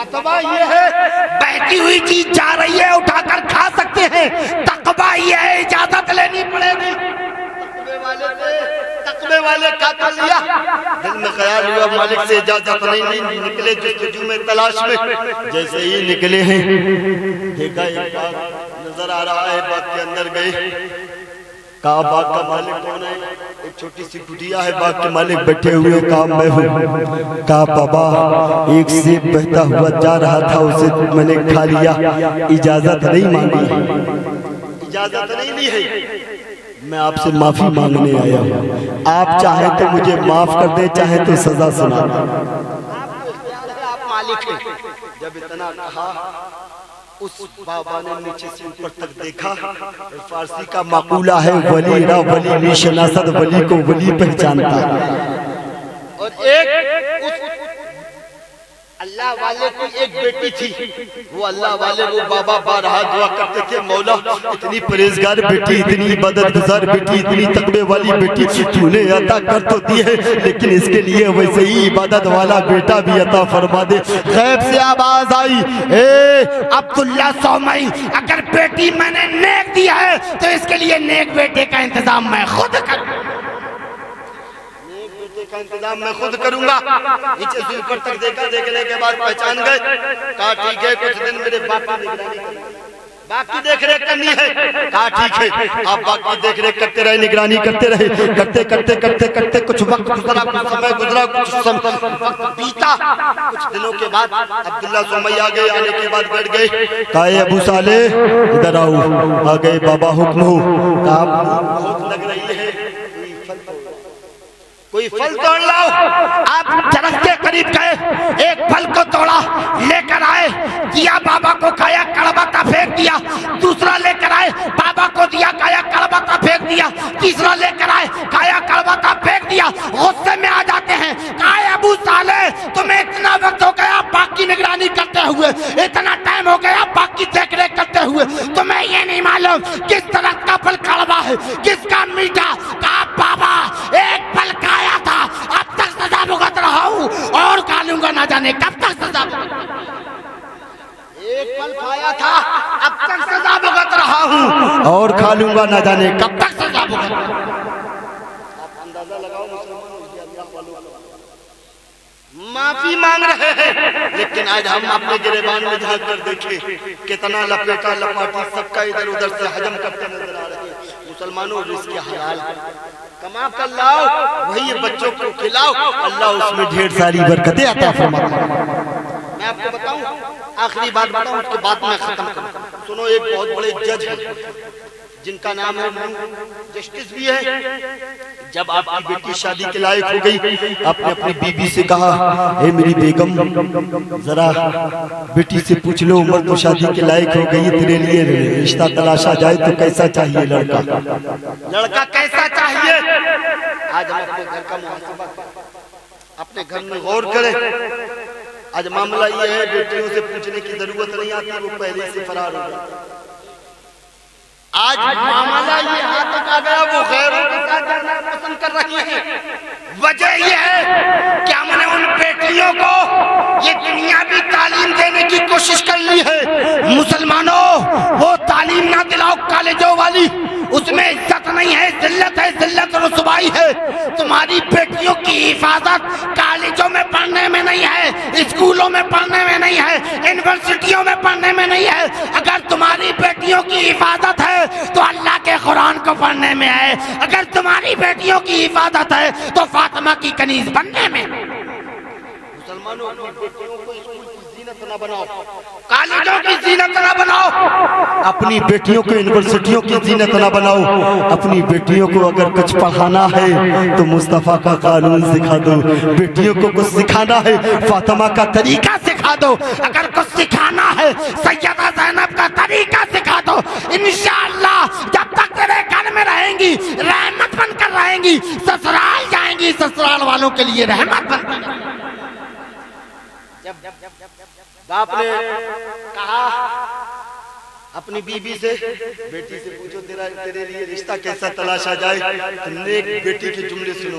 فتوا یہ ہے بہتی ہوئی چیز جا رہی ہے اٹھا کر کھا سکتے ہیں، تقویٰ یہ ہے اجازت لینی پڑے گی۔ تقوی والے کا کر لیا، دل میں خیال ہوا مالک سے اجازت نہیں، نکلے جستجو میں تلاش میں، جیسے ہی نکلے ہیں دیکھا ایک باغ نظر آ رہا ہے، باغ کے اندر گئے، کہا باغ کا مالک کون ہے؟ ایک چھوٹی سی کٹیا ہے، باغ کے مالک بیٹھے ہوئے، کہا میں ہوں۔ کہا بابا ایک سیب بہتا ہوا جا رہا تھا، اسے میں نے کھا لیا، اجازت نہیں مانگی، اجازت نہیں لی ہے، میں آپ سے معافی مانگنے آیا ہوں، آپ چاہیں تو مجھے معاف کر دیں، چاہیں تو سزا سنا دیں، آپ مالک ہیں۔ جب اتنا کہا اس بابا نے نیچے سے اوپر تک دیکھا، فارسی کا مقولہ ہے ولی را ولی نہیں شناسد، ولی کو ولی پہچانتا، اور ایک اس اللہ والے کی ایک بیٹی تھی، وہ اللہ والے وہ بابا بارہا دعا کرتے تھے، مولا اتنی پرہیزگار بیٹی، اتنی عبادت گزار بیٹی، اتنی تقوی والی بیٹی تو نے عطا کر تو دی ہے، لیکن اس کے لیے ویسے ہی عبادت والا بیٹا بھی عطا فرما دے۔ غیب سے آواز آئی، اے عبداللہ سومئی، اگر بیٹی میں نے نیک دیا ہے تو اس کے لیے نیک بیٹے کا انتظام میں خود کروں، کا انتظام میں خود کروں گا۔ نیچے سے اوپر تک دیکھا، دیکھنے کے بعد پہچان گئے، کہا ٹھیک ہے کچھ دن میرے باپ کی نگرانی کرنی ہے، باپ کی دیکھ ریکھ کرنی ہے، کہا ٹھیک ہے آپ باپ کی دیکھ ریکھ کرتے رہے، نگرانی کرتے رہے، کرتے کرتے کرتے کرتے کچھ وقت گزرا، کچھ سمے گزرا، کچھ وقت بیتا، کچھ دنوں کے بعد عبداللہ سومئی آ گئے، آنے کے بعد بیٹھ گئے، کہا اے ابو صالح ادھر آؤ، آ گئے بابا حکم ہو، کہا بہت لگ رہی ہے کوئی پھل توڑ لاؤ، آپ درخت کے قریب گئے، ایک پھل کو توڑا، لے کر آئے، دیا بابا کو، کھایا، کڑوا کا پھینک دیا، دوسرا لے کر آئے، بابا کو دیا، کھایا، کڑوا کا پھینک دیا، تیسرا لے کر آئے، کھایا، کڑوا کا پھینک دیا، غصے میں آ جاتے ہیں، کہا اے ابو صالح تمہیں اتنا وقت ہو گیا باغ کی نگرانی کرتے ہوئے، اتنا ٹائم ہو گیا باغ کی دیکھ ریکھ کرتے ہوئے، تمہیں یہ نہیں معلوم کس درخت کا پھل کڑوا ہے کس کا میٹھا؟ کہا بابا ایک پھل کھایا تھا، اب تک سزا بھگت رہا ہوں اور کھا لوں گا، نہ جانے کب تک سزا بھگت رہا ہوں، ایک پھل کھایا تھا اب تک سزا بھگت رہا ہوں اور کھا لوں گا، نہ جانے کب تک سزا بھگت رہا ہوں۔ آپ اندازہ لگاؤ مسلمانوں کی اللہ والوں معافی مانگ رہے ہیں، لیکن آج ہم اپنے گریبان میں جھانک کر دیکھیں کتنا لپیٹا لپاٹی سب کا ادھر ادھر سے حجم کرتے نظر آ رہے ہیں۔ مسلمانوں رزق حلال کما کر لاؤ، وہی بچوں کو کھلاؤ، اللہ اس میں ڈھیر ساری برکتیں عطا فرماتا ہے۔ میں آپ کو بتاؤں آخری بات بتاؤں اس کے بعد میں ختم کروں۔ سنو ایک بہت بڑے جج ہیں جن کا نام ہے جسٹس بھی ہے، جب آپ کی بیٹی شادی کے لائق ہو گئی، آپ نے اپنی بیوی سے کہا اے میری بیگم ذرا بیٹی سے پوچھ لو عمر تو شادی کے لائق ہو گئی، تیرے لیے رشتہ تلاشا جائے تو کیسا چاہیے لڑکا، لڑکا کیسا چاہیے؟ آج ہم اپنے گھر کا محاسبہ اپنے گھر میں غور کریں۔ آج معاملہ یہ ہے بیٹیوں سے پوچھنے کی ضرورت نہیں آتی، وہ پہلے سے فرار ہو گئی۔ آج معاملہ یہ ہاتھ تک آ گیا وہ غیروں کے ساتھ جانا پسند کر رہی ہیں۔ وجہ یہ ہے کہ ہم نے ان بیٹیوں کو یہ دنیاوی تعلیم دینے کی کوشش کر لی ہے۔ مسلمانوں وہ تعلیم نہ دلاؤ کالجوں والی، اس میں عزت نہیں ہے، ذلت ہے، ذلت رسوائی ہے۔ تمہاری بیٹیوں کی حفاظت کالجوں میں پڑھنے میں نہیں ہے، اسکولوں میں پڑھنے میں نہیں ہے، یونیورسٹیوں میں پڑھنے میں نہیں ہے۔ اگر تمہاری بیٹیوں کی حفاظت ہے تو اللہ کے قرآن کو پڑھنے میں ہے، اگر تمہاری بیٹیوں کی حفاظت ہے تو فاطمہ کی کنیز بننے میں۔ مسلمانوں اپنی بیٹیوں کو اسکول کی زینت نہ بناؤ، کالجوں کی زینت نہ بناؤ، اپنی بیٹیوں کو یونیورسٹیوں کی زینت نہ بناؤ۔ اپنی بیٹیوں کو اگر کچھ پڑھانا ہے تو مصطفیٰ کا قانون سکھا دو، بیٹیوں کو کچھ سکھانا ہے فاطمہ کا طریقہ سکھا دو، اگر کچھ سکھانا ہے سیدہ زینب کا طریقہ سکھا دو۔ انشاءاللہ جب تک تیرے گھر میں رہیں گی رحمت بن کر رہیں گی، سسرال جائیں گی سسرال والوں کے لیے رحمت بن کر۔ باپ نے کہا اپنی بیوی سے، بیٹی سے پوچھو تیرے لیے رشتہ کیسا تلاشا جائے، تم نے ایک بیٹی کے جملے سنو،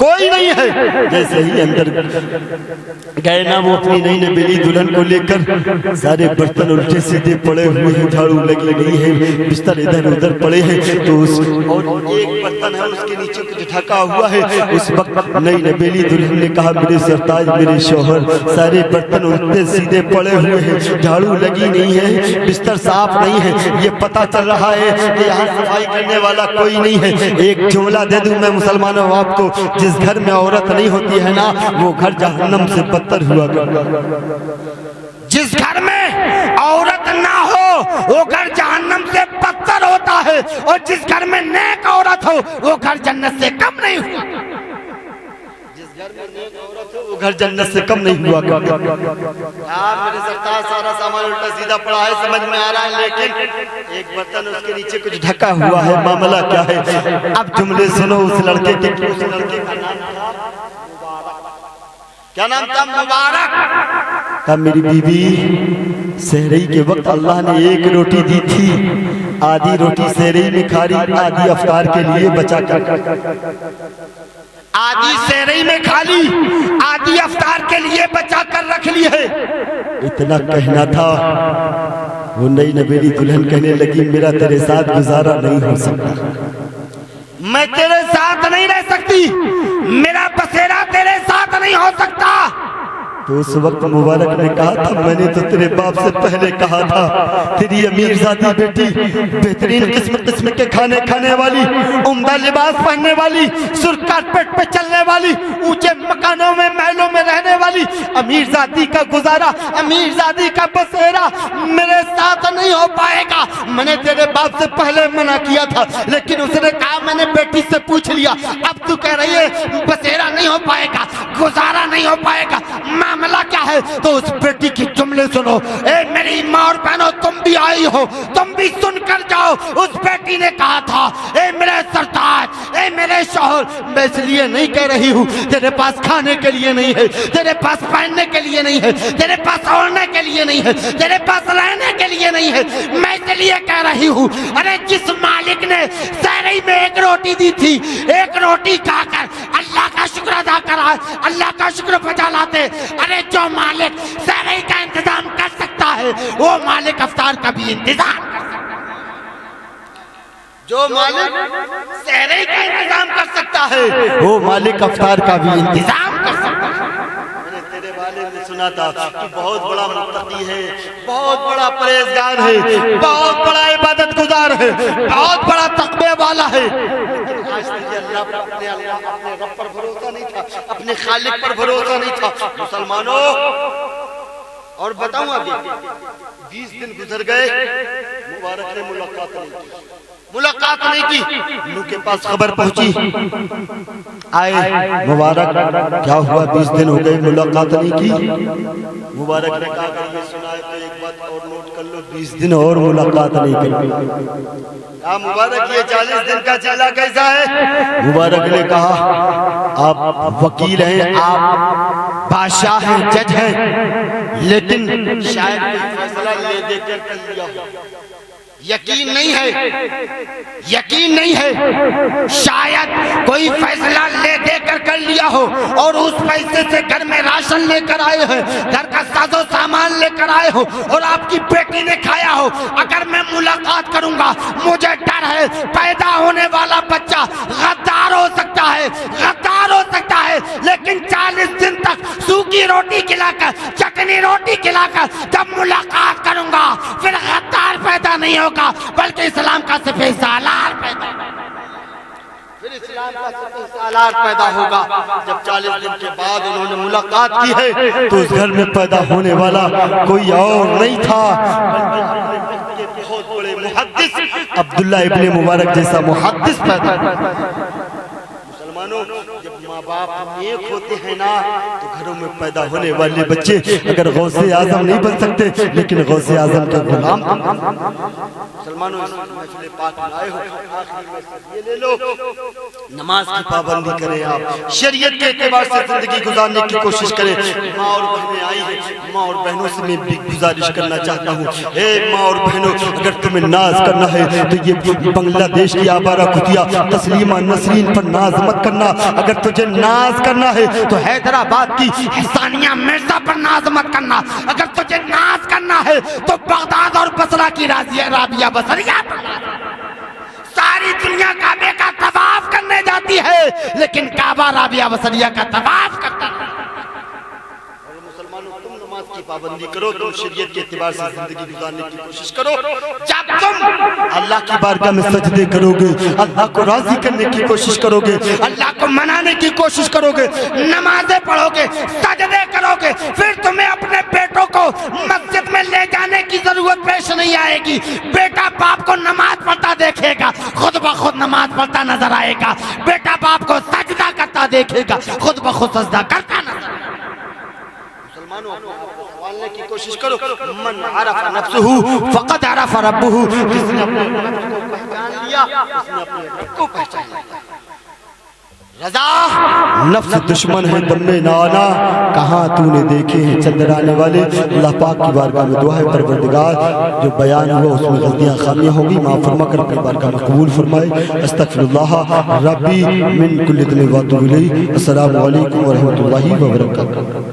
کوئی نہیں ہے. جیسے ہی اندر گئے نا وہ اپنی نئی نبیلی دلہن کو لے کر، سارے برتن الٹے سیدھے پڑے ہوئے ہیں، جھاڑو لگی نہیں ہے، بستر ادھر ادھر پڑے ہیں، تو اور ایک برتن ہے اس کے نیچے کچھ ڈھکا ہوا ہے. اس وقت نئی نبیلی دلہن نے کہا میرے سرتاج میرے شوہر سارے برتن الٹے سیدھے پڑے ہوئے ہیں، جھاڑو لگی نہیں ہے، بستر صاف نہیں ہے، یہ پتہ چل رہا ہے کہ یہاں صفائی کرنے والا کوئی نہیں ہے. ایک جملہ دے دوں میں مسلمانوں آپ کو، جس گھر میں عورت نہیں ہوتی ہے نا وہ گھر جہنم سے بدتر ہوا کرتا ہے. جس گھر میں عورت نہ ہو وہ گھر جہنم سے بدتر ہوتا ہے، اور جس گھر میں نیک عورت ہو وہ گھر جنت سے کم نہیں ہوا. جس گھر میں نیک عورت ہو وہ گھر جنت سے کم نہیں ہوا کرتا. میرے سرتاج سارا سامان الٹا سیدھا پڑا ہے، سمجھ میں آ رہا ہے، لیکن ایک برتن اس کے نیچے کچھ ڈھکا ہوا ہے. معاملہ کیا ہے؟ اب جملے سنو. اس لڑکے کے کا نام تھا کیا نام تھا؟ مبارک. اب میری بیوی سحری کے وقت اللہ نے ایک روٹی دی تھی، آدھی روٹی سحری میں کھا رہی، آدھی افطار کے لیے بچا کر. آدھی سحری میں کھا لی، آدھی افطار کے لیے بچا کر رکھ لی ہے. اتنا کہنا تھا. وہ نئی نبیلی دلہن کہنے لگی میرا تیرے ساتھ گزارا نہیں ہو سکتا، میں تیرے ساتھ نہیں رہ سکتی، میرا بسیرا تیرے ساتھ نہیں ہو سکتا. تو اس وقت مبارک نے کہا تھا میں نے تو تیرے باپ سے پہلے کہا تھا تیری امیر زادی بیٹی بہترین قسم کے کھانے کھانے والی، عمدہ لباس پہننے والی، سرخ کارپیٹ پہ چلنے والی، اونچے مکانوں میں محلوں میں رہنے والی امیر زادی کا گزارا، امیر زادی کا بسیرا میرے ساتھ نہیں ہو پائے گا. میں نے تیرے باپ سے پہلے منع کیا تھا، لیکن اس نے کہا میں نے بیٹی سے پوچھ لیا، اب تو کہہ رہی ہے بسیرا نہیں ہو پائے گا، گزارا نہیں ہو پائے گا. معاملہ کیا ہے؟ تو اس بیٹی کی جملے سنو. اے میری ماں اور بہنوں تم بھی آئی ہو، تم بھی سن کر جاؤ. اس بیٹی نے کہا تھا اے میرے سرتاج، اے میرے شوہر، میں اس لیے نہیں کہہ رہی ہوں تیرے پاس کھانے کے لیے نہیں ہے، تیرے پاس پہننے کے لیے نہیں ہے، تیرے پاس اوڑھنے کے لیے نہیں ہے، تیرے پاس رہنے کے لیے نہیں ہے. میں اس لیے کہہ رہی ہوں ارے جس مالک نے سحری میں ایک روٹی دی تھی، ایک روٹی کھا کر اللہ کا شکر ادا کرا، اللہ کا شکر بجا لاتے. ارے جو مالک سحری کا انتظام کر سکتا ہے وہ مالک افطار کا بھی انتظام کر سکتا ہے. جو مالک سحری کا انتظام کر سکتا ہے وہ مالک افطار کا بھی انتظام کر سکتا ہے. میں نے تیرے بارے میں سنا تھا کہ بہت بڑا متقی ہے، بہت بڑا پرہیزگار ہے، بہت بڑا عبادت گزار ہے، بہت بڑا تقوی والا ہے. اپنے رب پر بھروسہ نہیں تھا، اپنے خالق پر بھروسہ نہیں تھا. مسلمانوں اور بتاؤں ابھی 20 دن گزر گئے، مبارک نے ملاقات نہیں کی. نو کے پاس خبر پہنچی، آئے مبارک کیا ہوا 20 دن ہو گئے ملاقات نہیں کی. مبارک نے کہا کہ یہ سنا ہے تو ایک بات اور نوٹ کر لو، 20 دن اور ملاقات نہیں کی. مبارک یہ 40 دن کا چلا کیسا ہے؟ مبارک نے کہا آپ وکیل ہیں، آپ بادشاہ ہیں، جج ہیں، لیکن شاید کوئی فیصلہ لے دے کر لیا ہو. یقین نہیں ہے، یقین نہیں ہے، شاید کوئی فیصلہ لے دے کر لیا ہو اور اس پیسے سے گھر میں راشن لے کر آئے ہیں، گھر کا ساز و سامان لے کر آئے ہو اور آپ کی بیٹی نے کھایا ہو. اگر میں ملاقات کروں گا مجھے ڈر ہے پیدا ہونے والا بچہ غدار ہو سکتا ہے، غدار ہو سکتا ہے. لیکن 40 دن تک سوکھی روٹی کھلا کر، چٹنی روٹی کھلا کر جب ملاقات کروں گا پھر غدار پیدا نہیں ہوگا بلکہ اسلام کا سفید سالار پیدا ہوگا. پھر اسلام کا سفید سالار پیدا ہوگا. جب 40 دن کے بعد انہوں نے ملاقات کی ہے تو اس گھر میں پیدا ہونے والا کوئی اور نہیں تھا بلکہ بہت بڑے محدث عبداللہ ابن مبارک جیسا محدث پیدا ہوگا. مسلمانوں جب ماں باپ نیک ہوتے ہیں نا تو گھروں میں پیدا ہونے والے بچے اگر غوث اعظم نہیں بن سکتے لیکن غوث اعظم کا غلام. مسلمانوں اس محفل پاک میں آئے ہو، آخری میں یہ لے لو نماز کی پابندی کریں آپ شریعت کے اعتبار سے زندگی گزارنے کی کوشش کریں ماں اور بہنیں آئی ہیں ماں اور بہنوں سے میں بھی گزارش کرنا چاہتا ہوں اے ماں اور بہنوں اگر تمہیں ناز کرنا ہے تو یہ بنگلہ دیش کی آبارہ کتیا تسلیمہ نسرین پر ناز مت کرنا اگر تجھے ناز کرنا ہے تو حیدرآباد کی ثانیہ مرزا پر ناز مت کرنا اگر تجھے ناز کرنا ہے تو بغداد اور بصرہ کی رابعہ بصریہ پر ساری دنیا کعبے کا طواف کرنے جاتی ہے لیکن کعبہ رابعہ بصریہ کا طواف کرتا نہیں مسلمانوں تم نماز کی پابندی کرو تم شریعت کے اعتبار سے زندگی گزارنے کی کوشش کرو جب تم اللہ کی بارگاہ میں سجدے کرو گے اللہ کو راضی کرنے کی کوشش کرو گے اللہ کو منانے کی کوشش کرو گے نمازیں پڑھو گے سجدے کرو گے پھر تمہیں اپنے بیٹوں کو مسجد میں لے جانے کی ضرورت پیش نہیں آئے گی بیٹا باپ کو نماز پڑھتا دیکھے گا خود بخود نماز پڑھتا نظر آئے گا بیٹا باپ کو سجدہ کرتا دیکھے گا خود بخود سجدہ کرتا نظر آئے گا مسلمانوں سنبھالنے کی کوشش کرو من عرف نفسہ فقد عرف ربہ جس نے اپنے نفس کو پہچان لیا اس نے اپنے رب کو پہچان لیا رضا نفس دشمن ہے دم میں نہ آنا کہاں تو نے دیکھے ہیں چندر آنے والے اللہ پاک کی بارگاہ میں دعا ہے پروردگار جو بیان ہوا اس میں غلطیاں خامیاں ہوگی معاف فرما کر اپنی بارگاہ میں قبول فرمائے استغفر اللہ ربی من کل ذنب و اتوب الیہ السلام علیکم ورحمۃ اللہ وبرکاتہ